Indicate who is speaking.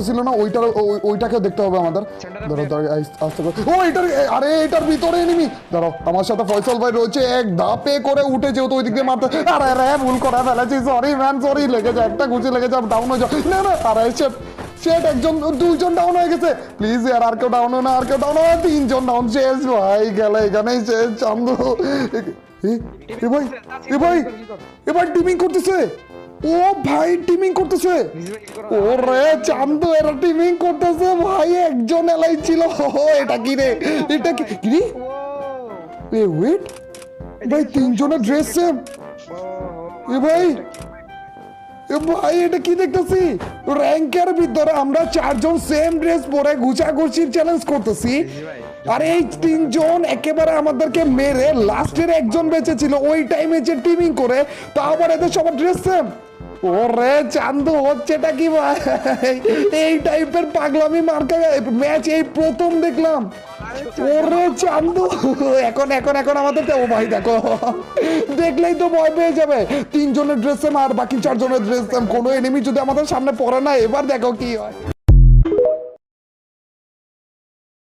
Speaker 1: ছিল না ওইটাকে দেখতে হবে আমাদের। ধরো আস্তে করে ও এটার আরে এটার ভিতরে এনিমি। ধরো আমার সাথে ফয়সাল ভাই রয়েছে, এক ধাপে করে উঠে যেহেতু ওই দিক দিয়ে মারতে। আরে রে ভুল করে ফেলেছি, সরি ম্যান সরি, লেগে যায় একটা গুছি লেগে যায়, ডাউন হয়ে যায়। না না আরে সেট একজন দুইজন ডাউন হয়ে গেছে, প্লিজ ইয়ার আর কেউ ডাউন হয় না, আর কেউ ডাউন হয়, তিনজন ডাউন। শেষ ভাই গেল এখানেই শেষ। চান্দু এবার টিমিং করতেছে। ও ভাই টিমিং করতেছে, ওরে চান্দু এরা টিমিং করতেছে ভাই, একজন এলাই ছিল। এটা কি রে, এটা কি এ ওয়েট ভাই, তিনজনের ড্রেস সেম। এ ভাই ভাই এটা কি দেখতেছি, র্যাঙ্কের ভিতরে আমরা চারজন সেম ড্রেস পরে ঘুষাঘুষির চ্যালেঞ্জ করতেছি, আর এই তিনজন একেবারে আমাদেরকে মেরে লাস্টের একজন বেঁচে ছিল ওই টাইমে যে টিমিং করে, তা আবার এদের সবার ড্রেস সেম। ওরে চান্দু হচ্ছেটা কি ভাই, এই টাইপের পাগলামি মার্কা ম্যাচ এই প্রথম দেখলাম। ওরে চান্দু এখন এখন এখন আমাদের ও ভাই দেখো, দেখলেই তো ভয় পেয়ে যাবে। তিনজনের ড্রেস সেম আর বাকি চারজনের ড্রেস সেম, কোনো এনিমি যদি আমাদের সামনে পড়ে না, এবার দেখো কি হয়।